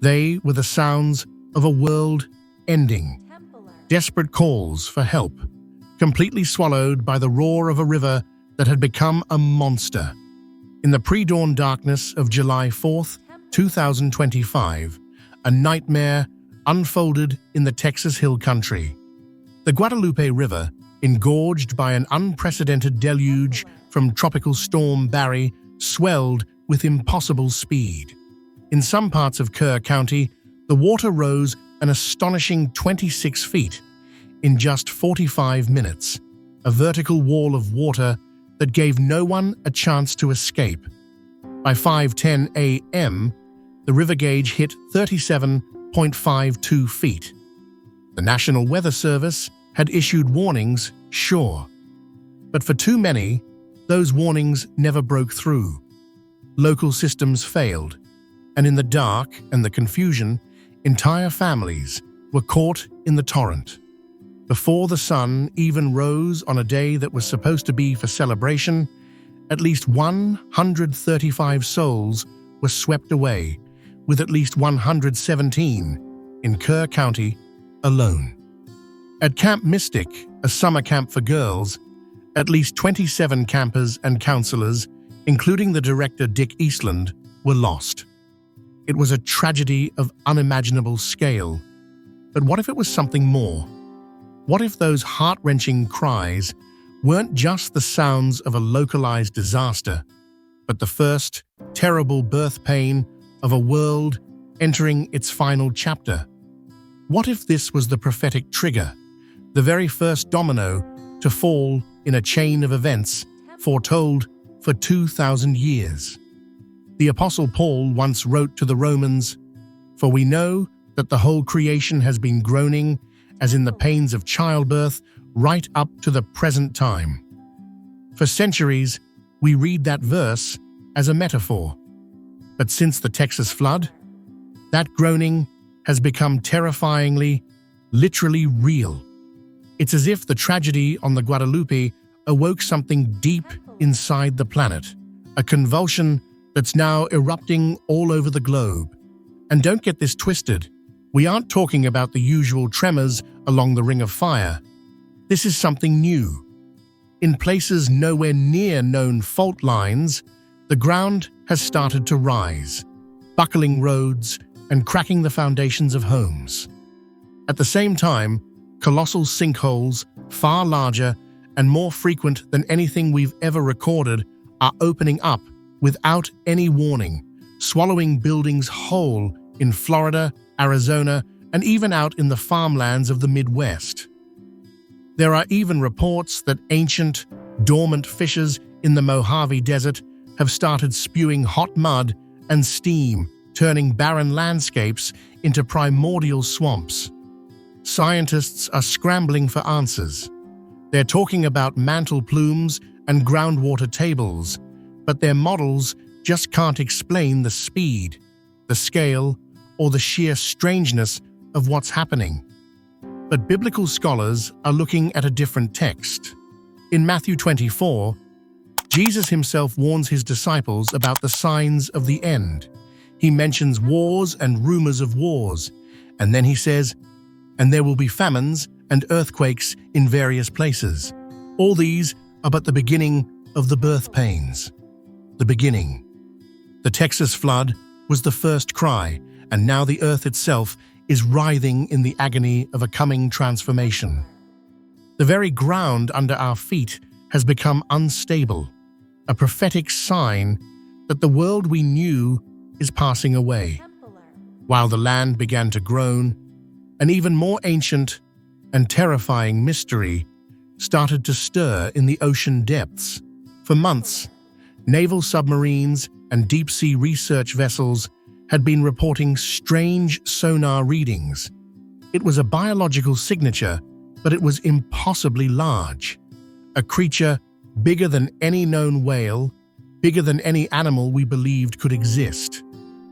They were the sounds of a world ending, desperate calls for help, completely swallowed by the roar of a river that had become a monster. In the pre-dawn darkness of July 4th, 2025, a nightmare unfolded in the Texas Hill Country. The Guadalupe River, engorged by an unprecedented deluge from Tropical Storm Barry, swelled with impossible speed. In some parts of Kerr County, the water rose an astonishing 26 feet in just 45 minutes, a vertical wall of water that gave no one a chance to escape. By 5:10 a.m., the river gauge hit 37.52 feet. The National Weather Service had issued warnings, sure, but for too many, those warnings never broke through. Local systems failed, and in the dark and the confusion, entire families were caught in the torrent. Before the sun even rose on a day that was supposed to be for celebration, at least 135 souls were swept away, with at least 117 in Kerr County alone. At Camp Mystic, a summer camp for girls, at least 27 campers and counselors, including the director Dick Eastland, were lost. It was a tragedy of unimaginable scale. But what if it was something more? What if those heart-wrenching cries weren't just the sounds of a localized disaster, but the first terrible birth pain of a world entering its final chapter? What if this was the prophetic trigger, the very first domino to fall in a chain of events foretold for 2,000 years? The Apostle Paul once wrote to the Romans, "For we know that the whole creation has been groaning as in the pains of childbirth right up to the present time." For centuries, we read that verse as a metaphor. But since the Texas flood, that groaning has become terrifyingly, literally real. It's as if the tragedy on the Guadalupe awoke something deep inside the planet, a convulsion that's now erupting all over the globe. And don't get this twisted, we aren't talking about the usual tremors along the Ring of Fire. This is something new. In places nowhere near known fault lines, the ground has started to rise, buckling roads and cracking the foundations of homes. At the same time, colossal sinkholes, far larger and more frequent than anything we've ever recorded, are opening up without any warning, swallowing buildings whole in Florida, Arizona, and even out in the farmlands of the Midwest. There are even reports that ancient, dormant fissures in the Mojave Desert have started spewing hot mud and steam, turning barren landscapes into primordial swamps. Scientists are scrambling for answers. They're talking about mantle plumes and groundwater tables, but their models just can't explain the speed, the scale, or the sheer strangeness of what's happening. But biblical scholars are looking at a different text. In Matthew 24, Jesus himself warns his disciples about the signs of the end. He mentions wars and rumors of wars, and then he says, "And there will be famines and earthquakes in various places. All these are but the beginning of the birth pains." The beginning. The Texas flood was the first cry, and now the earth itself is writhing in the agony of a coming transformation. The very ground under our feet has become unstable, a prophetic sign that the world we knew is passing away. While the land began to groan, an even more ancient and terrifying mystery started to stir in the ocean depths. For months, naval submarines and deep-sea research vessels had been reporting strange sonar readings. It was a biological signature, but it was impossibly large. A creature bigger than any known whale, bigger than any animal we believed could exist.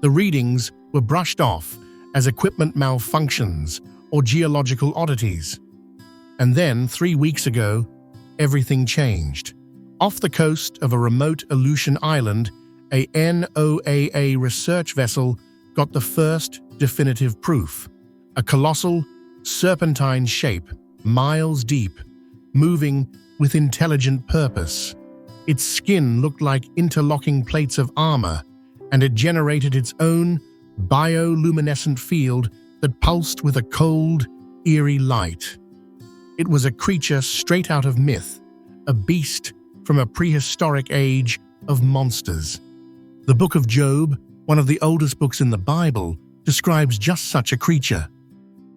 The readings were brushed off as equipment malfunctions or geological oddities. And then, 3 weeks ago, everything changed. Off the coast of a remote Aleutian island, a NOAA research vessel got the first definitive proof: a colossal, serpentine shape, miles deep, moving with intelligent purpose. Its skin looked like interlocking plates of armor, and it generated its own bioluminescent field that pulsed with a cold, eerie light. It was a creature straight out of myth, a beast from a prehistoric age of monsters. The Book of Job, one of the oldest books in the Bible, describes just such a creature.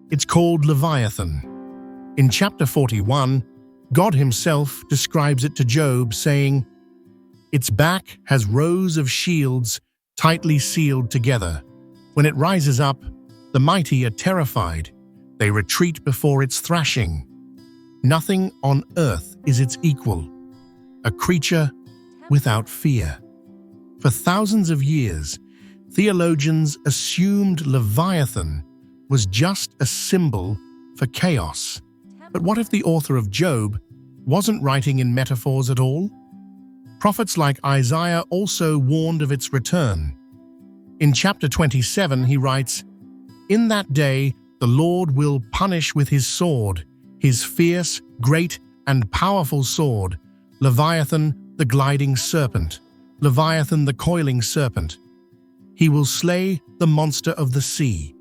It's called Leviathan. In chapter 41, God himself describes it to Job, saying, "Its back has rows of shields tightly sealed together. When it rises up, the mighty are terrified. They retreat before its thrashing. Nothing on earth is its equal, a creature without fear." For thousands of years, theologians assumed Leviathan was just a symbol for chaos. But what if the author of Job wasn't writing in metaphors at all? Prophets like Isaiah also warned of its return. In chapter 27, he writes, "In that day the Lord will punish with his sword, his fierce, great, and powerful sword, Leviathan the gliding serpent, Leviathan the coiling serpent. He will slay the monster of the sea."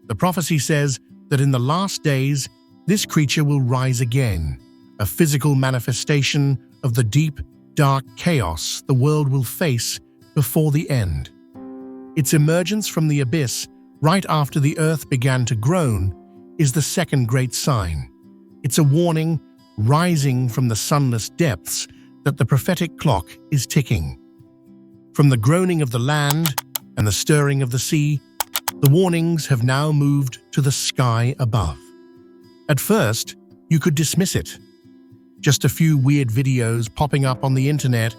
The prophecy says that in the last days, this creature will rise again, a physical manifestation of the deep, dark chaos the world will face before the end. Its emergence from the abyss, right after the earth began to groan, is the second great sign. It's a warning, rising from the sunless depths, that the prophetic clock is ticking. From the groaning of the land and the stirring of the sea, the warnings have now moved to the sky above. At first, you could dismiss it. Just a few weird videos popping up on the internet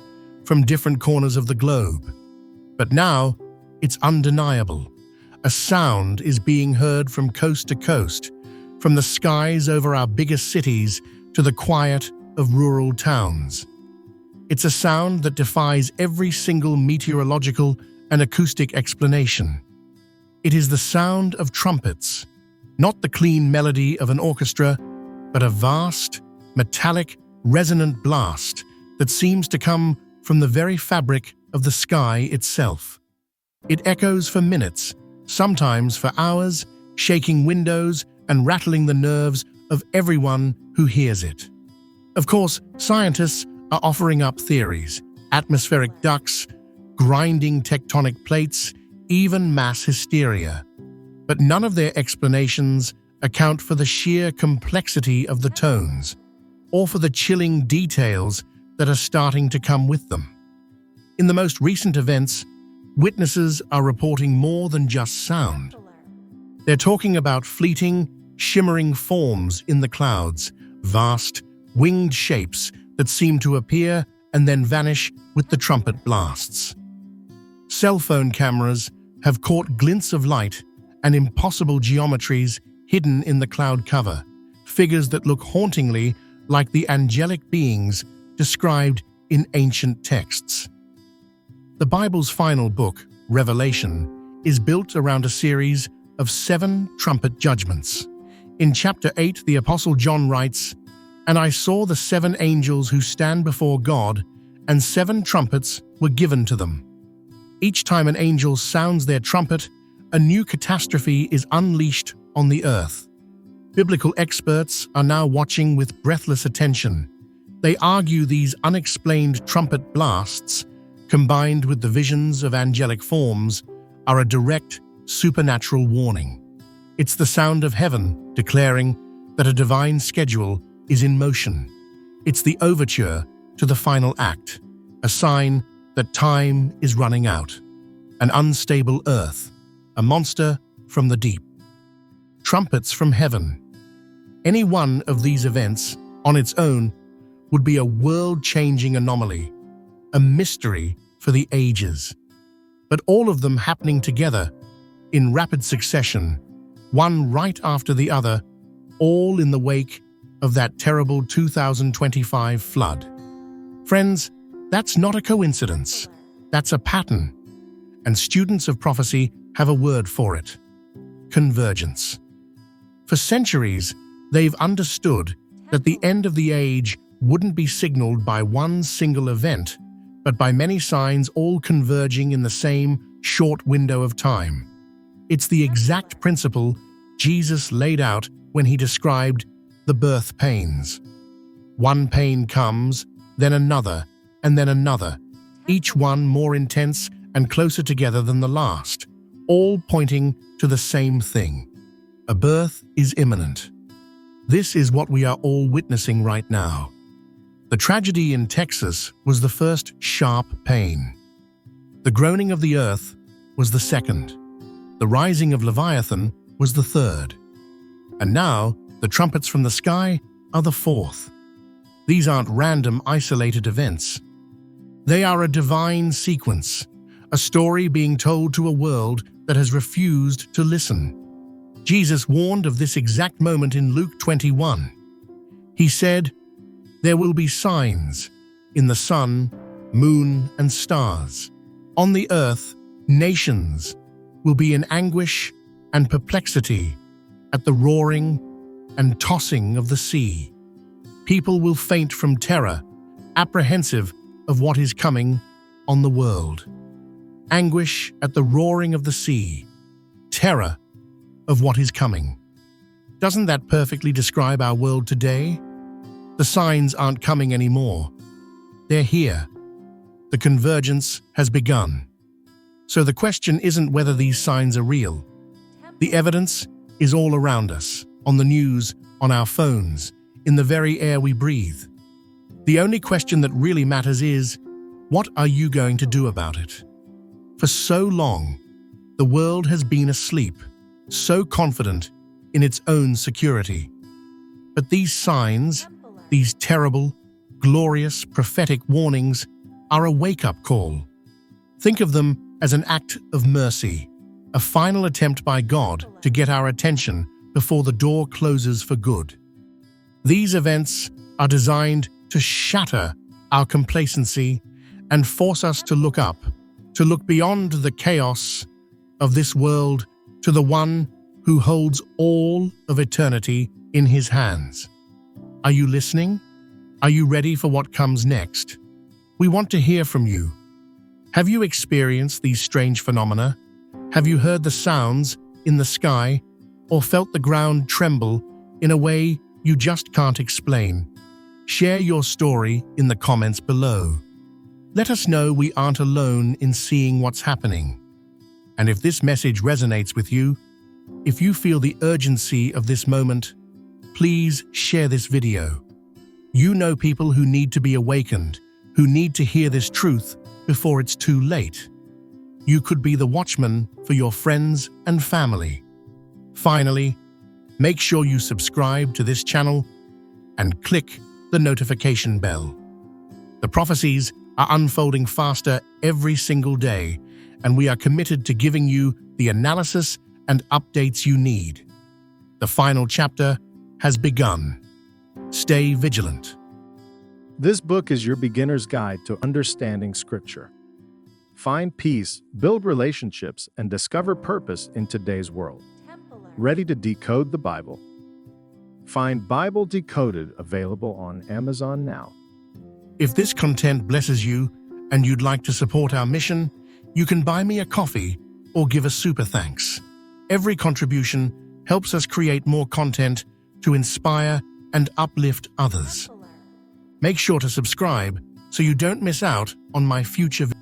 from different corners of the globe. But now, it's undeniable. A sound is being heard from coast to coast, from the skies over our biggest cities to the quiet of rural towns. It's a sound that defies every single meteorological and acoustic explanation. It is the sound of trumpets, not the clean melody of an orchestra, but a vast, metallic, resonant blast that seems to come from the very fabric of the sky itself. It echoes for minutes, sometimes for hours, shaking windows and rattling the nerves of everyone who hears it. Of course, scientists are offering up theories: atmospheric ducts, grinding tectonic plates, even mass hysteria. But none of their explanations account for the sheer complexity of the tones, or for the chilling details that are starting to come with them. In the most recent events, witnesses are reporting more than just sound. They're talking about fleeting, shimmering forms in the clouds, vast, winged shapes that seem to appear and then vanish with the trumpet blasts. Cell phone cameras have caught glints of light and impossible geometries hidden in the cloud cover, figures that look hauntingly like the angelic beings described in ancient texts. The Bible's final book, Revelation, is built around a series of 7 trumpet judgments. In chapter 8, the Apostle John writes, "And I saw the 7 angels who stand before God, and 7 trumpets were given to them. Each time an angel sounds their trumpet, a new catastrophe is unleashed on the earth." Biblical experts are now watching with breathless attention. They argue these unexplained trumpet blasts, combined with the visions of angelic forms, are a direct, supernatural warning. It's the sound of heaven declaring that a divine schedule is in motion. It's the overture to the final act, a sign that time is running out. An unstable earth, a monster from the deep. Trumpets from heaven. Any one of these events, on its own, would be a world-changing anomaly, a mystery for the ages. But all of them happening together, in rapid succession, one right after the other, all in the wake of that terrible 2025 flood. Friends, that's not a coincidence. That's a pattern. And students of prophecy have a word for it: convergence. For centuries, they've understood that the end of the age wouldn't be signaled by one single event, but by many signs all converging in the same short window of time. It's the exact principle Jesus laid out when he described the birth pains. One pain comes, then another, and then another, each one more intense and closer together than the last, all pointing to the same thing. A birth is imminent. This is what we are all witnessing right now. The tragedy in Texas was the first sharp pain. The groaning of the earth was the second. The rising of Leviathan was the third. And now, the trumpets from the sky are the fourth. These aren't random, isolated events. They are a divine sequence, a story being told to a world that has refused to listen. Jesus warned of this exact moment in Luke 21. He said, "There will be signs in the sun, moon, and stars. On the earth, nations will be in anguish and perplexity at the roaring and tossing of the sea. People will faint from terror, apprehensive of what is coming on the world. Anguish at the roaring of the sea, terror of what is coming." Doesn't that perfectly describe our world today? The signs aren't coming anymore. They're here. The convergence has begun. So the question isn't whether these signs are real. The evidence is all around us, on the news, on our phones, in the very air we breathe. The only question that really matters is, what are you going to do about it? For so long, the world has been asleep, so confident in its own security. But these signs, these terrible, glorious, prophetic warnings, are a wake-up call. Think of them as an act of mercy, a final attempt by God to get our attention before the door closes for good. These events are designed to shatter our complacency and force us to look up, to look beyond the chaos of this world to the one who holds all of eternity in his hands. Are you listening? Are you ready for what comes next? We want to hear from you. Have you experienced these strange phenomena? Have you heard the sounds in the sky or felt the ground tremble in a way you just can't explain? Share your story in the comments below. Let us know we aren't alone in seeing what's happening. And if this message resonates with you, if you feel the urgency of this moment, please share this video. You know people who need to be awakened, who need to hear this truth before it's too late. You could be the watchman for your friends and family. Finally, make sure you subscribe to this channel and click the notification bell. The prophecies are unfolding faster every single day, and we are committed to giving you the analysis and updates you need. The final chapter has begun. Stay vigilant. This book is your beginner's guide to understanding Scripture. Find peace, build relationships, and discover purpose in today's world. Ready to decode the Bible? Find Bible Decoded available on Amazon now. If this content blesses you and you'd like to support our mission, you can buy me a coffee or give a super thanks. Every contribution helps us create more content to inspire and uplift others. Make sure to subscribe so you don't miss out on my future videos.